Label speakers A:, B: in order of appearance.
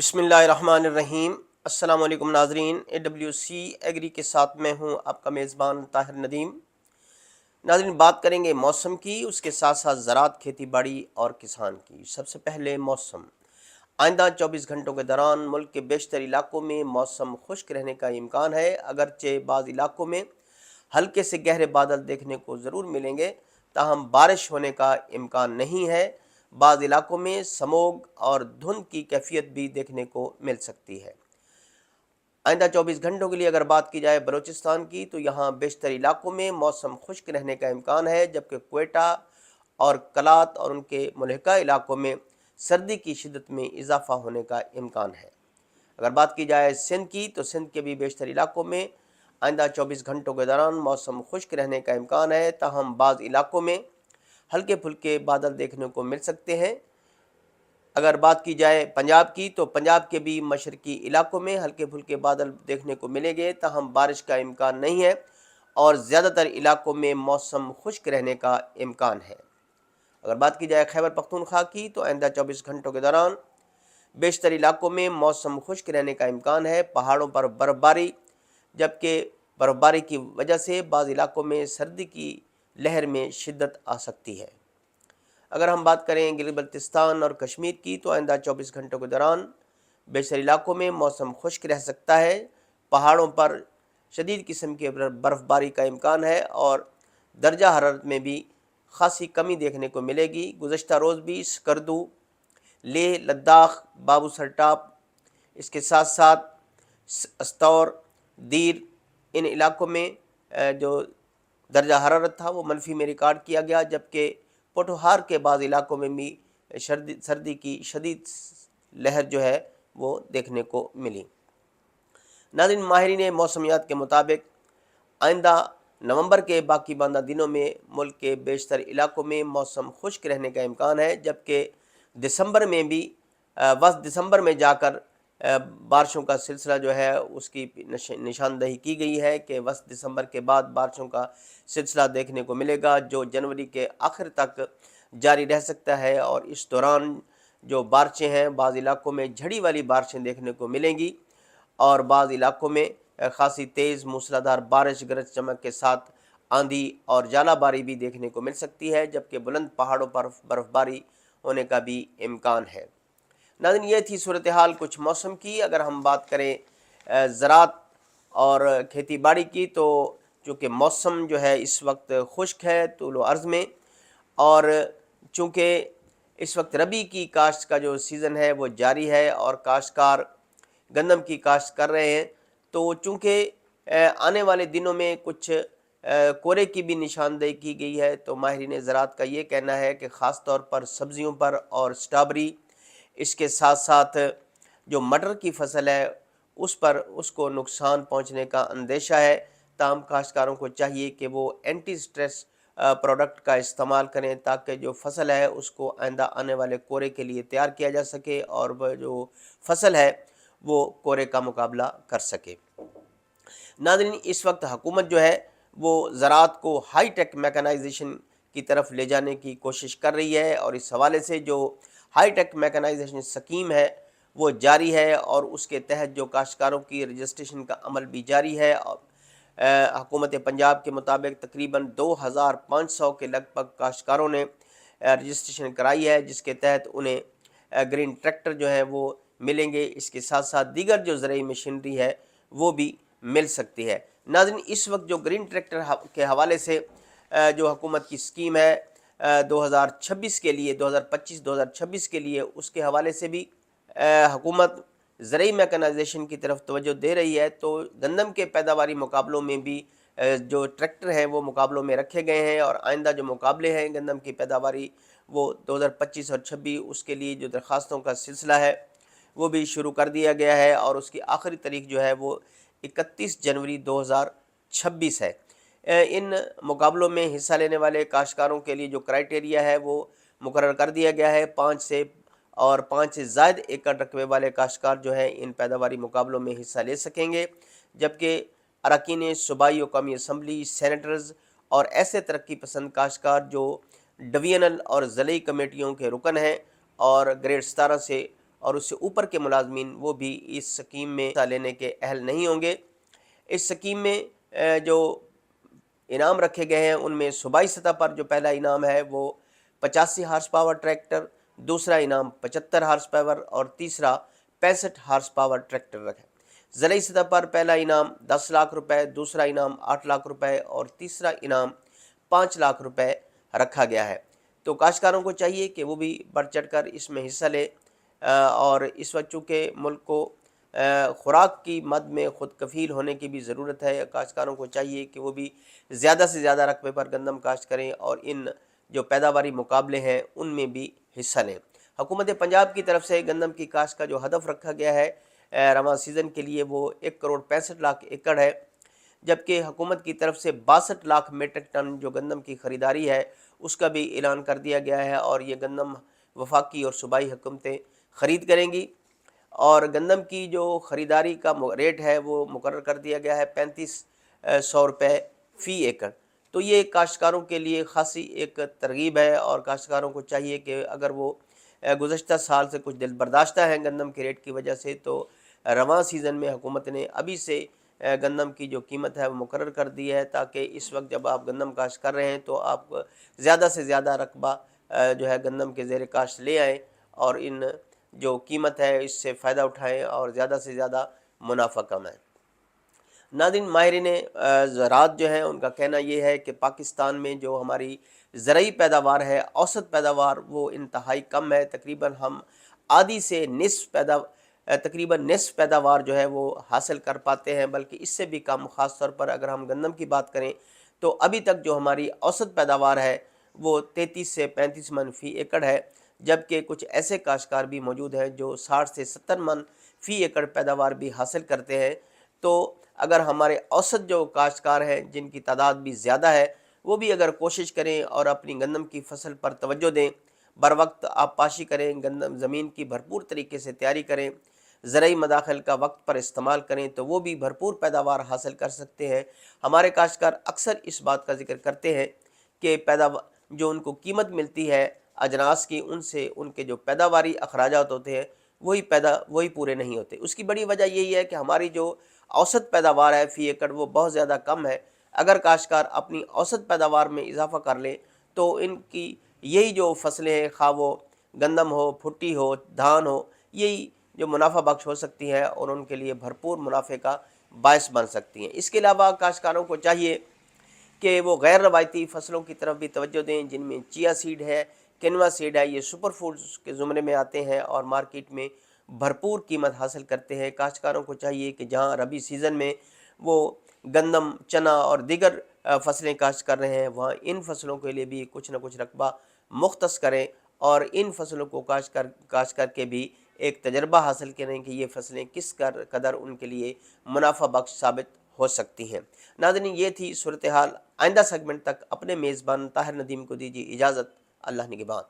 A: बिस्मिल्लाहिर्रहमानिर्रहीम। अस्सलाम वालेकुम नाजरीन, AWC एग्री के साथ मैं हूं आपका मेज़बान ताहिर नदीम। नाजरीन, बात करेंगे मौसम की, उसके साथ साथ ज़राअत, खेती बाड़ी और किसान की। सबसे पहले मौसम। आइंदा 24 घंटों के दौरान मुल्क के बेशतर इलाकों में मौसम खुश्क रहने का इम्कान है, अगरचे बाज़ इलाकों में हल्के से गहरे बादल देखने को ज़रूर मिलेंगे, ताहम बारिश होने का इम्कान नहीं है। बाज़ इलाकों में स्मॉग और धुंध की कैफियत भी देखने को मिल सकती है। आइंदा 24 घंटों के लिए अगर बात की जाए बलूचिस्तान की, तो यहाँ बेशतर इलाकों में मौसम खुश्क रहने का इम्कान है, जबकि क्वेटा और कलात और उनके मुल्हिका इलाकों में सर्दी की शिद्दत में इजाफा होने का इम्कान है। अगर बात की जाए सिंध की, तो सिंध के भी बेशतर इलाकों में आइंदा 24 घंटों के दौरान मौसम खुश्क रहने का इम्कान है, ताहम बाज़ इलाकों में हल्के फुल्के बादल देखने को मिल सकते हैं। अगर बात की जाए पंजाब की, तो पंजाब के भी मशरकी इलाकों में हल्के फुल्के बादल देखने को मिलेंगे, ताहम बारिश का इम्कान नहीं है और ज़्यादातर इलाकों में मौसम खुश्क रहने का इम्कान है। अगर बात की जाए खैबर पख्तूनख्वा की, तो आइंदा 24 घंटों के दौरान बेशतर इलाकों में मौसम खुश्क रहने का इम्कान है। पहाड़ों पर बर्फ़बारी, जबकि बर्फ़बारी की वजह से बाज़ इलाकों में सर्दी की लहर में शिद्दत आ सकती है। अगर हम बात करें गिलगित बल्तिस्तान और कश्मीर की, तो आइंदा 24 घंटों के दौरान बेशतर इलाकों में मौसम खुश्क रह सकता है। पहाड़ों पर शदीद किस्म की बर्फ़बारी का इम्कान है और दर्जा हरारत में भी खासी कमी देखने को मिलेगी। गुज़श्ता रोज़ भी स्कर्दू, लेह लद्दाख, बाबू सरटाप, इसके साथ साथ अस्तौर, दीर, इन इलाकों में जो दर्जा हरारत था वो मनफी में रिकॉर्ड किया गया, जबकि पोठोहार के बाद इलाकों में भी सर्दी की शदीद लहर जो है वो देखने को मिली। नाज़रीन, माहिरीन मौसमियात के मुताबिक आइंदा नवंबर के बाकी बांदा दिनों में मुल्क के बेशतर इलाकों में मौसम खुश्क रहने का इम्कान है, जबकि दिसंबर में भी वस्त दिसंबर में जाकर बारिशों का सिलसिला जो है उसकी निशानदही की गई है कि वस्त दिसंबर के बाद बारिशों का सिलसिला देखने को मिलेगा, जो जनवरी के आखिर तक जारी रह सकता है। और इस दौरान जो बारिशें हैं, बाज़ इलाकों में झड़ी वाली बारिशें देखने को मिलेंगी और बाज़ इलाकों में खासी तेज़ मूसलाधार बारिश, गरज चमक के साथ आंधी और जालाबारी भी देखने को मिल सकती है, जबकि बुलंद पहाड़ों पर बर्फ़बारी होने का भी इम्कान है। नाज़रीन, ये थी सूरत हाल कुछ मौसम की। अगर हम बात करें ज़राअत और खेती बाड़ी की, तो चूँकि मौसम जो है इस वक्त खुश्क है तूल व अर्ज़ में, और चूँकि इस वक्त रबी की काश्त का जो सीज़न है वो जारी है और काश्तकार गंदम की काश्त कर रहे हैं, तो चूँकि आने वाले दिनों में कुछ कोरे की भी निशानदेही की गई है, तो माहिरीन ज़राअत का ये कहना है कि ख़ास तौर पर सब्ज़ियों पर और स्ट्रॉबेरी, इसके साथ साथ जो मटर की फसल है उस पर उसको नुकसान पहुंचने का अंदेशा है। ताम काश्तकारों को चाहिए कि वो एंटी स्ट्रेस प्रोडक्ट का इस्तेमाल करें, ताकि जो फसल है उसको आइंदा आने वाले कोरे के लिए तैयार किया जा सके और वह जो फसल है वो कोरे का मुकाबला कर सके। नाज़रीन, इस वक्त हुकूमत जो है वो ज़राअत को हाई टेक मैकेनाइजेशन की तरफ ले जाने की कोशिश कर रही है और इस हवाले से जो हाई टेक मैकेनाइजेशन स्कीम है वो जारी है और उसके तहत जो काश्तकारों की रजिस्ट्रेशन का अमल भी जारी है। हुकूमत पंजाब के मुताबिक तकरीबन 2500 के लगभग काश्तकारों ने रजिस्ट्रेशन कराई है, जिसके तहत उन्हें ग्रीन ट्रैक्टर जो है वो मिलेंगे। इसके साथ साथ दीगर जो ज़रूरी मशीनरी है वो भी मिल सकती है। नाज़रीन, इस वक्त जो ग्रीन ट्रैक्टर के हवाले से जो हुकूमत की स्कीम है 2026 के लिए, 2025-2026 के लिए, उसके हवाले से भी हुकूमत ज़रूरी मैकेनाइजेशन की तरफ तवज्जो दे रही है। तो गंदम के पैदावारी मुकाबलों में भी जो ट्रैक्टर हैं वो मुकाबलों में रखे गए हैं और आइंदा जो मुकाबले हैं गंदम की पैदावारी वो 2025 और 26, उसके लिए जो दरख्वास्तों का सिलसिला है वो भी शुरू कर दिया गया है और उसकी आखिरी तारीख जो है वो 31 जनवरी 2026 है। इन मुकाबलों में हिस्सा लेने वाले काश्तकारों के लिए जो क्राइटेरिया है वो मुकर्रर कर दिया गया है। 5 से ज़ायद एकड़ रकबे वाले काश्तकार जो है इन पैदावारी मुकाबलों में हिस्सा ले सकेंगे, जबकि अरकान सूबाई व कौमी असम्बली, सेनेटर्स और ऐसे तरक्की पसंद काश्तकार जो डिवीजनल और ज़िले कमेटियों के रुकन हैं और ग्रेड 17 से اور اس سے اوپر کے ملازمین وہ بھی اس سکیم میں حصہ لینے کے اہل نہیں ہوں گے۔ اس سکیم میں جو انعام رکھے گئے ہیں ان میں صوبائی سطح پر جو پہلا انعام ہے وہ 85 ہارس پاور ٹریکٹر، دوسرا انعام 75 ہارس پاور اور تیسرا 65 ہارس پاور ٹریکٹر رکھے۔ ضلعی سطح پر پہلا انعام 10 لاکھ روپے، دوسرا انعام 8 لاکھ روپے اور تیسرا انعام 5 لاکھ روپے رکھا گیا ہے۔ تو کاشتکاروں کو چاہیے کہ وہ بھی بڑھ چڑھ کر اس میں حصہ لے، اور اس وقت چونکہ ملک کو خوراک کی مد میں خود کفیل ہونے کی بھی ضرورت ہے، کاشتکاروں کو چاہیے کہ وہ بھی زیادہ سے زیادہ رقبے پر گندم کاشت کریں اور ان جو پیداواری مقابلے ہیں ان میں بھی حصہ لیں۔ حکومت پنجاب کی طرف سے گندم کی کاشت کا جو ہدف رکھا گیا ہے رواں سیزن کے لیے وہ 1,65,00,000 ایکڑ ہے، جبکہ حکومت کی طرف سے 62 لاکھ میٹرک ٹن جو گندم کی خریداری ہے اس کا بھی اعلان کر دیا گیا ہے، اور یہ گندم وفاقی اور صوبائی حکومتیں خرید کریں گی، اور گندم کی جو خریداری کا ریٹ ہے وہ مقرر کر دیا گیا ہے 3500 روپے فی ایکڑ۔ تو یہ کاشتکاروں کے لیے خاصی ایک ترغیب ہے، اور کاشتکاروں کو چاہیے کہ اگر وہ گزشتہ سال سے کچھ دل برداشتہ ہیں گندم کے ریٹ کی وجہ سے، تو رواں سیزن میں حکومت نے ابھی سے گندم کی جو قیمت ہے وہ مقرر کر دی ہے، تاکہ اس وقت جب آپ گندم کاشت کر رہے ہیں تو آپ زیادہ سے زیادہ رقبہ جو ہے گندم کے زیر کاشت لے آئیں اور ان جو قیمت ہے اس سے فائدہ اٹھائیں اور زیادہ سے زیادہ منافع کمائیں۔ ناظرین، ماہرین زراعت جو ہیں ان کا کہنا یہ ہے کہ پاکستان میں جو ہماری زرعی پیداوار ہے، اوسط پیداوار وہ انتہائی کم ہے، تقریباً ہم آدھی سے نصف پیداوار جو ہے وہ حاصل کر پاتے ہیں، بلکہ اس سے بھی کم۔ خاص طور پر اگر ہم گندم کی بات کریں تو ابھی تک جو ہماری اوسط پیداوار ہے وہ 33 سے 35 من فی ایکڑ ہے، جبکہ کچھ ایسے کاشتکار بھی موجود ہیں جو 60 سے 70 من فی ایکڑ پیداوار بھی حاصل کرتے ہیں۔ تو اگر ہمارے اوسط جو کاشتکار ہیں جن کی تعداد بھی زیادہ ہے، وہ بھی اگر کوشش کریں اور اپنی گندم کی فصل پر توجہ دیں، بر وقت آپ پاشی کریں، گندم زمین کی بھرپور طریقے سے تیاری کریں، زرعی مداخل کا وقت پر استعمال کریں، تو وہ بھی بھرپور پیداوار حاصل کر سکتے ہیں۔ ہمارے کاشتکار اکثر اس بات کا ذکر کرتے ہیں کہ جو ان کو قیمت ملتی ہے اجناس کی، ان سے ان کے جو پیداواری اخراجات ہوتے ہیں وہی پورے نہیں ہوتے۔ اس کی بڑی وجہ یہی ہے کہ ہماری جو اوسط پیداوار ہے فی ایکڑ وہ بہت زیادہ کم ہے۔ اگر کاشتکار اپنی اوسط پیداوار میں اضافہ کر لیں تو ان کی یہی جو فصلیں ہیں، خواہ وہ گندم ہو، بھٹی ہو، دھان ہو، یہی جو منافع بخش ہو سکتی ہے اور ان کے لیے بھرپور منافع کا باعث بن سکتی ہیں۔ اس کے علاوہ کاشتکاروں کو چاہیے کہ وہ غیر روایتی فصلوں کی طرف بھی توجہ دیں، جن میں چیا سیڈ ہے، کینوا سیڈ ہے، یہ سپر فوڈز کے زمرے میں آتے ہیں اور مارکیٹ میں بھرپور قیمت حاصل کرتے ہیں۔ کاشتکاروں کو چاہیے کہ جہاں ربی سیزن میں وہ گندم، چنا اور دیگر فصلیں کاشت کر رہے ہیں، وہاں ان فصلوں کے لیے بھی کچھ نہ کچھ رقبہ مختص کریں اور ان فصلوں کو کاشت کر کے بھی ایک تجربہ حاصل کریں کہ یہ فصلیں کس قدر ان کے لیے منافع بخش ثابت ہو سکتی ہیں۔ ناظرین، یہ تھی صورتحال۔ آئندہ سیگمنٹ تک اپنے میزبان طاہر ندیم کو دیجیے اجازت۔ اللہ نگہبان۔